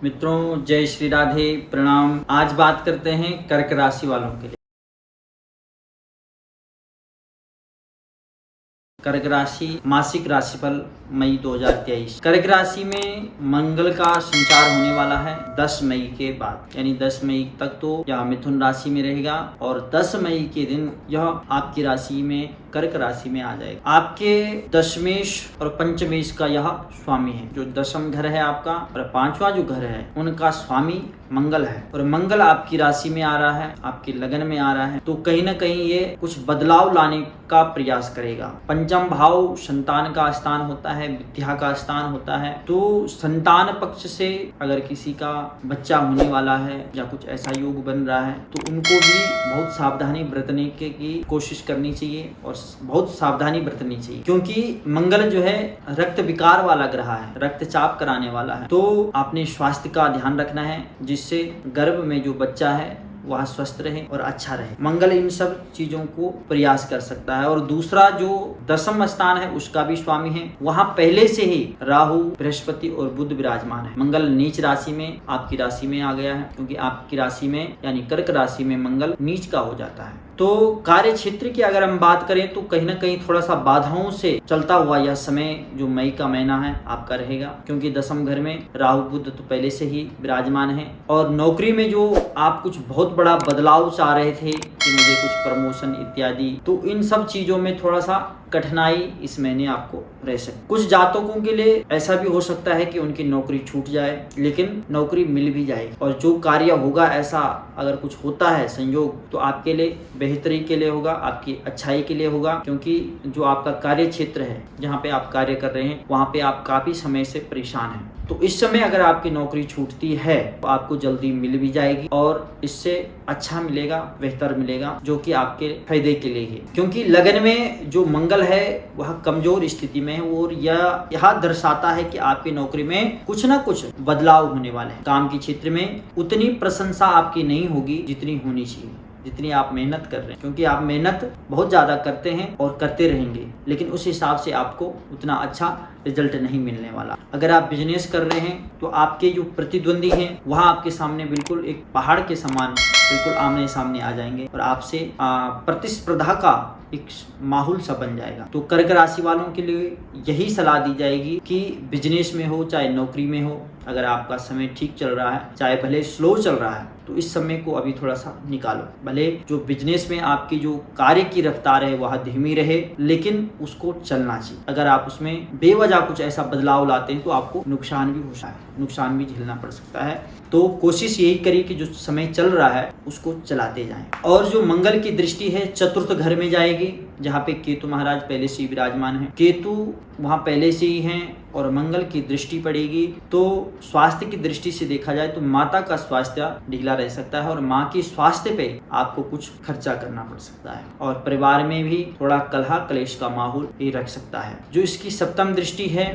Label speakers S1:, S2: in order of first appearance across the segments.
S1: मित्रों, जय श्री राधे, प्रणाम। आज बात करते हैं कर्क राशि वालों के लिए। कर्क राशि मासिक राशिफल मई 2023। कर्क राशि में मंगल का संचार होने वाला है 10 मई के बाद, यानी 10 मई तक तो यह मिथुन राशि में रहेगा और 10 मई के दिन यह आपकी राशि में कर्क राशि में आ जाएगा। आपके दशमेश और पंचमेश का यह स्वामी है। जो दशम घर है आपका और पांचवा जो घर है उनका स्वामी मंगल है और मंगल आपकी राशि में आ रहा है, आपके लगन में आ रहा है, तो कहीं ना कहीं ये कुछ बदलाव लाने का प्रयास करेगा। पंचम भाव संतान का स्थान होता है, विद्या का स्थान होता है, तो संतान पक्ष से अगर किसी का बच्चा होने वाला है या कुछ ऐसा योग बन रहा है तो उनको भी बहुत सावधानी बरतने की कोशिश करनी चाहिए और बहुत सावधानी बरतनी चाहिए, क्योंकि मंगल जो है रक्त विकार वाला ग्रह है, रक्तचाप कराने वाला है। तो आपने स्वास्थ्य का ध्यान रखना है जिससे गर्भ में जो बच्चा है वह स्वस्थ रहे और अच्छा रहे। मंगल इन सब चीजों को प्रयास कर सकता है। और दूसरा जो दशम स्थान है उसका भी स्वामी है, वहां पहले से ही राहु, बृहस्पति और बुध विराजमान है। मंगल नीच राशि में आपकी राशि में आ गया है, क्योंकि आपकी राशि में यानी कर्क राशि में मंगल नीच का हो जाता है। तो कार्य क्षेत्र की अगर हम बात करें तो कहीं ना कहीं थोड़ा सा बाधाओं से चलता हुआ यह समय जो मई का महीना है आपका रहेगा, क्योंकि दशम घर में राहु बुध तो पहले से ही विराजमान है। और नौकरी में जो आप कुछ बहुत बड़ा बदलाव चाह रहे थे कि मुझे कुछ प्रमोशन इत्यादि, तो इन सब चीजों में थोड़ा सा कठिनाई इस महीने आपको रह सकती। कुछ जातकों के लिए ऐसा भी हो सकता है कि उनकी नौकरी छूट जाए, लेकिन नौकरी मिल भी जाएगी। और जो कार्य होगा, ऐसा अगर कुछ होता है संयोग, तो आपके लिए बेहतरी के लिए होगा, आपकी अच्छाई के लिए होगा, क्योंकि जो आपका कार्य क्षेत्र है जहाँ पे आप कार्य कर रहे हैं वहाँ पे आप काफी समय से परेशान हैं। तो इस समय अगर आपकी नौकरी छूटती है तो आपको जल्दी मिल भी जाएगी और इससे अच्छा मिलेगा, बेहतर मिलेगा, जो कि आपके फायदे के लिए है। क्योंकि लगन में जो मंगल है वह कमजोर स्थिति में है और यह दर्शाता है कि आपकी नौकरी में कुछ ना कुछ बदलाव होने वाले हैं। काम के क्षेत्र में उतनी प्रशंसा आपकी नहीं होगी जितनी होनी चाहिए, जितनी आप मेहनत कर रहे हैं, क्योंकि आप मेहनत बहुत ज्यादा करते हैं और करते रहेंगे, लेकिन उस हिसाब से आपको उतना अच्छा रिजल्ट नहीं मिलने वाला। अगर आप बिजनेस कर रहे हैं तो आपके जो प्रतिद्वंदी हैं वहाँ आपके सामने बिल्कुल एक पहाड़ के समान बिल्कुल आमने सामने आ जाएंगे और आपसे प्रतिस्पर्धा का एक माहौल सा बन जाएगा। तो कर्क राशि वालों के लिए यही सलाह दी जाएगी कि बिजनेस में हो चाहे नौकरी में हो, अगर आपका समय ठीक चल रहा है, चाहे भले स्लो चल रहा है, तो इस समय को अभी थोड़ा सा निकालो। भले जो बिजनेस में आपकी जो कार्य की रफ्तार है वह धीमी रहे, लेकिन उसको चलना चाहिए। अगर आप उसमें बेवजह कुछ ऐसा बदलाव लाते हैं तो आपको नुकसान भी हो सकता है, नुकसान भी झेलना पड़ सकता है। तो कोशिश यही करिए कि जो समय चल रहा है उसको चलाते जाएं। और जो मंगल की दृष्टि है चतुर्थ घर में जाएगी, जहाँ पे केतु महाराज पहले से ही विराजमान है। केतु वहाँ पहले से ही हैं और मंगल की दृष्टि पड़ेगी, तो स्वास्थ्य की दृष्टि से देखा जाए तो माता का स्वास्थ्य ढीला रह सकता है और माँ की स्वास्थ्य पे आपको कुछ खर्चा करना पड़ सकता है और परिवार में भी थोड़ा कलह कलेश का माहौल ये रख सकता है। जो इसकी सप्तम दृष्टि है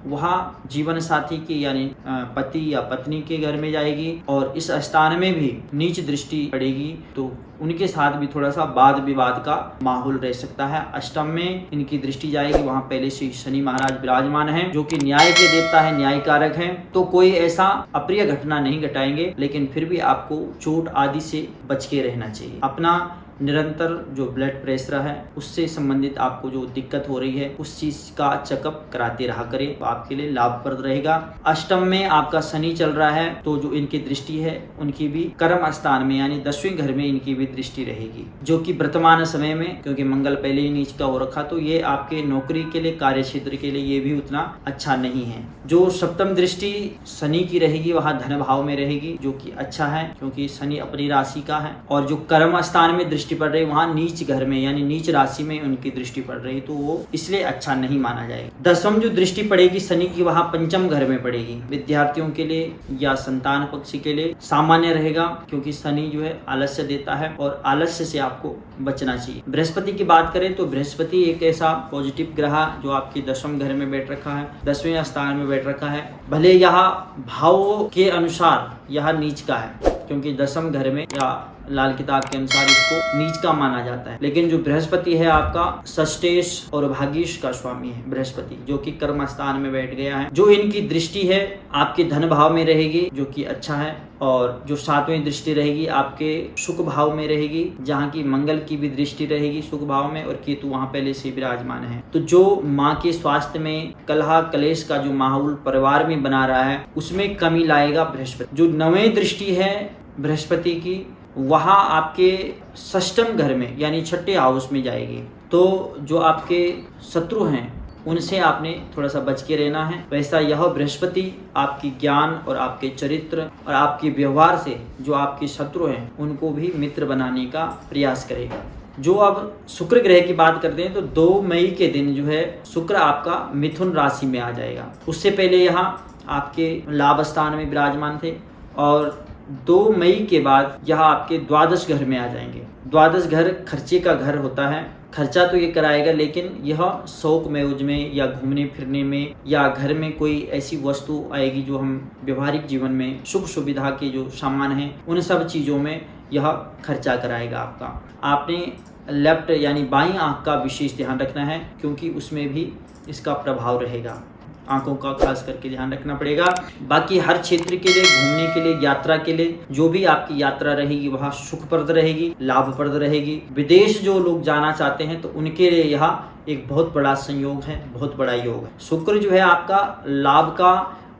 S1: वहाँ जीवन साथी की यानी पति या पत्नी के घर में जाएगी और इस स्थान में भी नीच दृष्टि पड़ेगी, तो उनके साथ भी थोड़ा सा वाद विवाद का माहौल रह सकता है। अष्टम में इनकी दृष्टि जाएगी, वहाँ पहले से शनि महाराज विराजमान हैं, जो कि न्याय के देवता है, न्याय कारक हैं, तो कोई ऐसा अप्रिय घटना नहीं घटाएंगे, लेकिन फिर भी आपको चोट आदि से बच के रहना चाहिए। अपना निरंतर जो ब्लड प्रेशर है उससे संबंधित आपको जो दिक्कत हो रही है उस चीज का चेकअप कराते रहा करें, तो आपके लिए लाभप्रद रहेगा। अष्टम में आपका शनि चल रहा है, तो जो इनकी दृष्टि है उनकी भी कर्म स्थान में यानी 10वें घर में इनकी भी दृष्टि रहेगी, जो कि वर्तमान समय में क्योंकि मंगल पहले ही नीच का हो रखा, तो ये आपके नौकरी के लिए, कार्य क्षेत्र के लिए ये भी उतना अच्छा नहीं है। जो सप्तम दृष्टि शनि की रहेगी वहाँ धन भाव में रहेगी, जो कि अच्छा है क्योंकि शनि अपनी राशि का है। और जो कर्म स्थान में दृष्टि पड़ रही वहाँ नीच घर में यानी नीच राशि में उनकी दृष्टि पड़ रही, तो वो इसलिए अच्छा नहीं माना जाएगा। दसम जो दृष्टि पड़ेगी शनि की वहाँ पंचम घर में पड़ेगी, विद्यार्थियों के लिए या संतान पक्षी के लिए सामान्य रहेगा, क्योंकि शनि जो है आलस्य देता है और आलस्य से आपको बचना चाहिए। बृहस्पति की बात करें तो बृहस्पति एक ऐसा पॉजिटिव ग्रह जो आपकी दशम घर में बैठ रखा है, 10वें स्थान में बैठ रखा है, भले यह भाव के अनुसार यह नीच का है, क्योंकि दशम घर में या लाल किताब के अनुसार इसको नीच का माना जाता है। लेकिन जो बृहस्पति है आपका षष्ठेश और भागीश का स्वामी है बृहस्पति, जो कि कर्म स्थान में बैठ गया है। जो इनकी दृष्टि है आपके धन भाव में रहेगी, जो कि अच्छा है। और जो 7वीं दृष्टि रहेगी आपके सुख भाव में रहेगी, जहाँ की मंगल की भी दृष्टि रहेगी सुख भाव में, और केतु वहाँ पहले से विराजमान है। तो जो माँ के स्वास्थ्य में कलह कलेश का जो माहौल परिवार में बना रहा है, उसमें कमी लाएगा बृहस्पति। जो 9वीं दृष्टि है बृहस्पति की, वहाँ आपके षष्ठम घर में यानी छठे हाउस में जाएगी। तो जो आपके शत्रु हैं उनसे आपने थोड़ा सा बच के रहना है। वैसा यह बृहस्पति आपकी ज्ञान और आपके चरित्र और आपके व्यवहार से जो आपके शत्रु हैं उनको भी मित्र बनाने का प्रयास करेगा। जो अब शुक्र ग्रह की बात करते हैं तो 2 मई के दिन जो है शुक्र आपका मिथुन राशि में आ जाएगा। उससे पहले यहाँ आपके लाभ स्थान में विराजमान थे, और 2 मई के बाद यह आपके द्वादश घर में आ जाएंगे। द्वादश घर खर्चे का घर होता है। खर्चा तो ये कराएगा, लेकिन यह शौक मौज में या घूमने फिरने में या घर में कोई ऐसी वस्तु आएगी जो हम व्यवहारिक जीवन में सुख सुविधा के जो सामान हैं उन सब चीज़ों में यह खर्चा कराएगा आपका। आपने लेफ्ट यानी बाईं आंख का विशेष ध्यान रखना है, क्योंकि उसमें भी इसका प्रभाव रहेगा। आंखों का खास करके ध्यान रखना पड़ेगा। बाकी हर क्षेत्र के लिए, घूमने के लिए, यात्रा के लिए जो भी आपकी यात्रा रहेगी वह सुखप्रद रहेगी, लाभप्रद रहेगी। विदेश जो लोग जाना चाहते हैं तो उनके लिए यह एक बहुत बड़ा संयोग है, बहुत बड़ा योग है। शुक्र जो है आपका लाभ का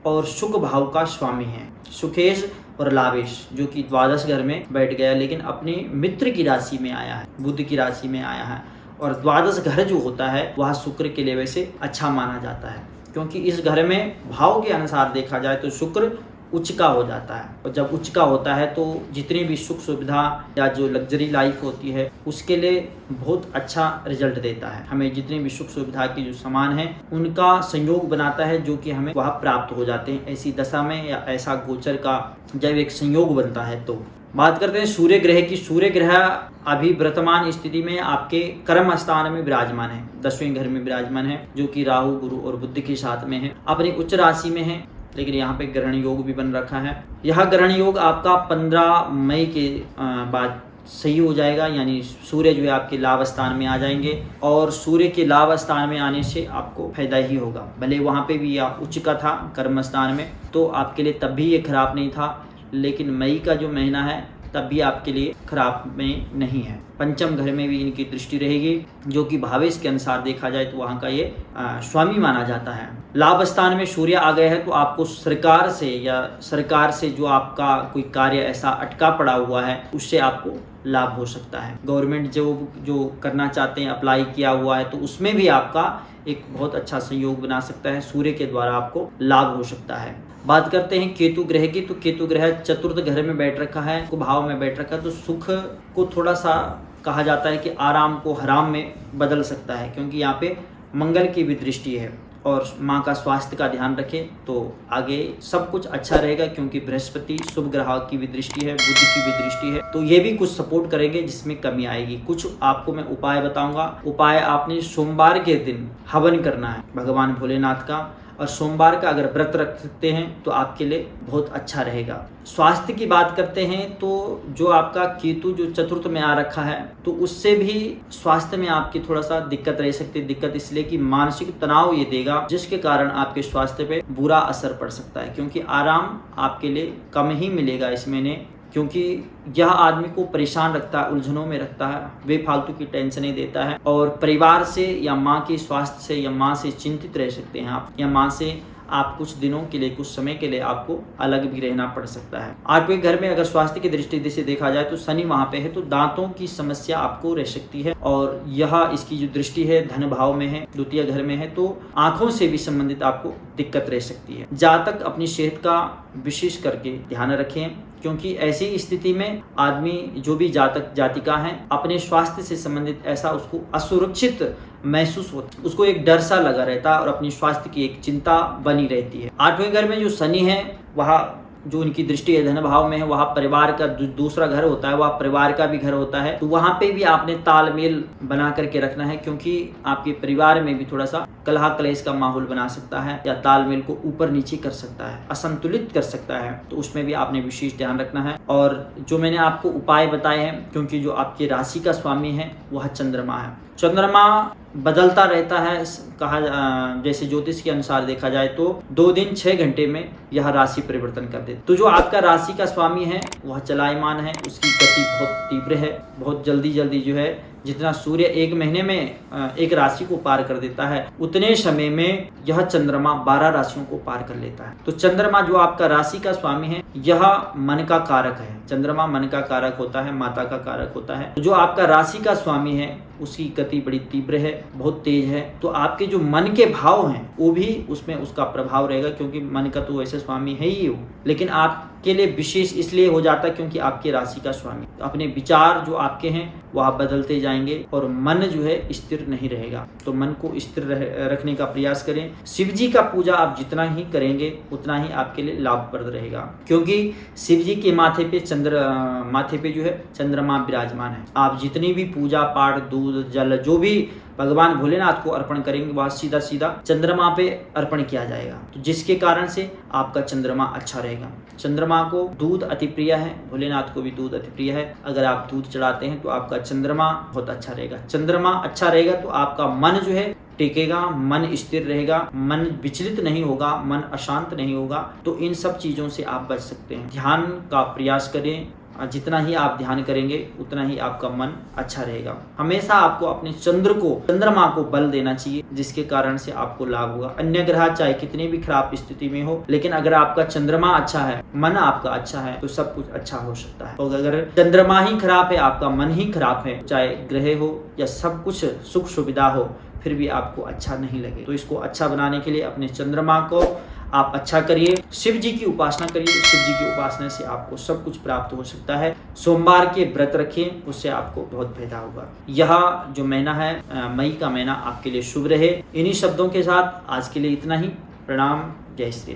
S1: और सुख भाव का स्वामी है। सुखेश और लाभेश जो कि द्वादश घर में बैठ गया, लेकिन अपने मित्र की राशि में आया है, बुध की राशि में आया है। और द्वादश घर जो होता है वह शुक्र के लिए वैसे अच्छा माना जाता है, क्योंकि इस घर में भाव के अनुसार देखा जाए तो शुक्र उच्च का हो जाता है। और जब उच्च का होता है तो जितनी भी सुख सुविधा या जो लग्जरी लाइफ होती है उसके लिए बहुत अच्छा रिजल्ट देता है। हमें जितनी भी सुख सुविधा के जो सामान है उनका संयोग बनाता है, जो कि हमें वह प्राप्त हो जाते हैं ऐसी दशा में या ऐसा गोचर का जब एक संयोग बनता है। तो बात करते हैं सूर्य ग्रह की। सूर्य ग्रह अभी वर्तमान स्थिति में आपके कर्म स्थान में विराजमान है, 10वें घर में विराजमान है, जो कि राहु गुरु और बुध के साथ में है। अपनी उच्च राशि में है, लेकिन यहाँ पे ग्रहण योग भी बन रखा है। यह ग्रहण योग आपका 15 मई के बाद सही हो जाएगा, यानी सूर्य जो है आपके लाभ स्थान में आ जाएंगे। और सूर्य के लाभ स्थान में आने से आपको फायदा ही होगा। भले वहाँ पे भी या उच्च का था कर्म स्थान में, तो आपके लिए तब भी ये खराब नहीं था, लेकिन मई का जो महीना है तब भी आपके लिए खराब में नहीं है। पंचम घर में भी इनकी दृष्टि रहेगी, जो कि भावेश के अनुसार देखा जाए तो वहाँ का ये स्वामी माना जाता है। लाभ स्थान में सूर्य आ गए हैं तो आपको सरकार से जो आपका कोई कार्य ऐसा अटका पड़ा हुआ है उससे आपको लाभ हो सकता है। गवर्नमेंट जो करना चाहते हैं, अप्लाई किया हुआ है, तो उसमें भी आपका एक बहुत अच्छा संयोग बना सकता है। सूर्य के द्वारा आपको लाभ हो सकता है। बात करते हैं केतु ग्रह की, तो केतु ग्रह चतुर्थ घर में बैठ रखा है, भाव में बैठ रखा है, तो सुख को थोड़ा सा कहा जाता है कि आराम को हराम में बदल सकता है, क्योंकि यहाँ पे मंगल की भी दृष्टि है। और माँ का स्वास्थ्य का ध्यान रखें तो आगे सब कुछ अच्छा रहेगा, क्योंकि बृहस्पति शुभ ग्रह की भी दृष्टि है, बुध की भी दृष्टि है, तो ये भी कुछ सपोर्ट करेंगे जिसमें कमी आएगी। कुछ आपको मैं उपाय बताऊंगा। उपाय आपने सोमवार के दिन हवन करना है भगवान भोलेनाथ का, और सोमवार का अगर व्रत रख सकते हैं तो आपके लिए बहुत अच्छा रहेगा। स्वास्थ्य की बात करते हैं तो जो आपका केतु जो चतुर्थ में आ रखा है, तो उससे भी स्वास्थ्य में आपकी थोड़ा सा दिक्कत रह सकती है। दिक्कत इसलिए कि मानसिक तनाव ये देगा, जिसके कारण आपके स्वास्थ्य पे बुरा असर पड़ सकता है, क्योंकि आराम आपके लिए कम ही मिलेगा इस महीने, क्योंकि यह आदमी को परेशान रखता है, उलझनों में रखता है, बेफालतू की टेंशनें देता है। और परिवार से या माँ के स्वास्थ्य से या माँ से चिंतित रह सकते हैं आप, या माँ से आप कुछ दिनों के लिए, कुछ समय के लिए आपको अलग भी रहना पड़ सकता है। 8वें घर में अगर स्वास्थ्य की दृष्टि से देखा जाए तो शनि वहाँ पे है, तो दांतों की समस्या आपको रह सकती है। और यह इसकी जो दृष्टि है धन भाव में है, द्वितीय घर में है, तो आंखों से भी संबंधित आपको दिक्कत रह सकती है। जातक अपनी सेहत का विशेष करके ध्यान रखें, क्योंकि ऐसी स्थिति में आदमी जो भी जातक जातिका हैं अपने स्वास्थ्य से संबंधित ऐसा उसको असुरक्षित महसूस होता है, उसको एक डर सा लगा रहता है और अपनी स्वास्थ्य की एक चिंता बनी रहती है। 8वें घर में जो शनि है वह जो उनकी दृष्टि है धन भाव में है, वहाँ परिवार का दूसरा घर होता है, वह परिवार का भी घर होता है। तो वहाँ पे भी आपने तालमेल बना करके रखना है, क्योंकि आपके परिवार में भी थोड़ा सा कलह क्लेश का माहौल बना सकता है या तालमेल को ऊपर नीचे कर सकता है, असंतुलित कर सकता है। तो उसमें भी आपने विशेष ध्यान रखना है। और जो मैंने आपको उपाय बताए हैं, क्योंकि जो आपकी राशि का स्वामी है वह चंद्रमा है। चंद्रमा बदलता रहता है, कहा जैसे ज्योतिष के अनुसार देखा जाए तो 2 दिन 6 घंटे में यह राशि परिवर्तन कर देता। तो जो आपका राशि का स्वामी है वह चलायमान है, उसकी गति बहुत तीव्र है, बहुत जल्दी जल्दी जो है, जितना सूर्य 1 महीने में एक राशि को पार कर देता है, उतने समय में यह चंद्रमा 12 राशियों को पार कर लेता है। तो चंद्रमा जो आपका राशि का स्वामी है, यह मन का कारक है। चंद्रमा मन का कारक होता है, माता का कारक होता है। तो जो आपका राशि का स्वामी है उसकी गति बड़ी तीव्र है, बहुत तेज है। तो आपके जो मन के भाव हैं वो भी उसमें उसका प्रभाव रहेगा, क्योंकि मन का तो वैसे स्वामी है ही वो, लेकिन आपके लिए विशेष इसलिए हो जाता है क्योंकि आपके राशि का स्वामी, अपने विचार जो आपके हैं वो आप बदलते जाएंगे और मन जो है स्थिर नहीं रहेगा। तो मन को स्थिर रखने का प्रयास करें। शिव जी का पूजा आप जितना ही करेंगे उतना ही आपके लिए लाभप्रद रहेगा, क्योंकि शिव जी के माथे पे जो है चंद्रमा विराजमान है। आप जितनी भी पूजा पाठ, दूध जल जो भी भगवान भोलेनाथ को अर्पण करेंगे वह सीधा सीधा चंद्रमा पे अर्पण किया जाएगा, तो जिसके कारण से आपका चंद्रमा अच्छा रहेगा। चंद्रमा को दूध अति प्रिय है, भोलेनाथ को भी दूध अति प्रिय है। अगर आप दूध चढ़ाते हैं तो आपका चंद्रमा बहुत अच्छा रहेगा। चंद्रमा अच्छा रहेगा तो आपका मन जो है टिकेगा, मन स्थिर रहेगा, मन विचलित नहीं होगा, मन अशांत नहीं होगा। तो इन सब चीजों से आप बच सकते हैं। ध्यान का प्रयास करें, जितना ही आप ध्यान करेंगे उतना ही आपका मन अच्छा रहेगा। हमेशा आपको अपने चंद्रमा को बल देना चाहिए, जिसके कारण से आपको लाभ होगा। अन्य ग्रह चाहे कितनी भी खराब स्थिति में हो, लेकिन अगर आपका चंद्रमा अच्छा है, मन आपका अच्छा है, तो सब कुछ अच्छा हो सकता है। और अगर चंद्रमा ही खराब है, आपका मन ही खराब है, चाहे ग्रह हो या सब कुछ सुख सुविधा हो, फिर भी आपको अच्छा नहीं लगे। तो इसको अच्छा बनाने के लिए अपने चंद्रमा को आप अच्छा करिए, शिव जी की उपासना करिए। शिव जी की उपासना से आपको सब कुछ प्राप्त हो सकता है। सोमवार के व्रत रखिए, उससे आपको बहुत फायदा होगा। यह जो महीना है मई का महीना आपके लिए शुभ रहे। इन्हीं शब्दों के साथ आज के लिए इतना ही। प्रणाम, जय श्री राम।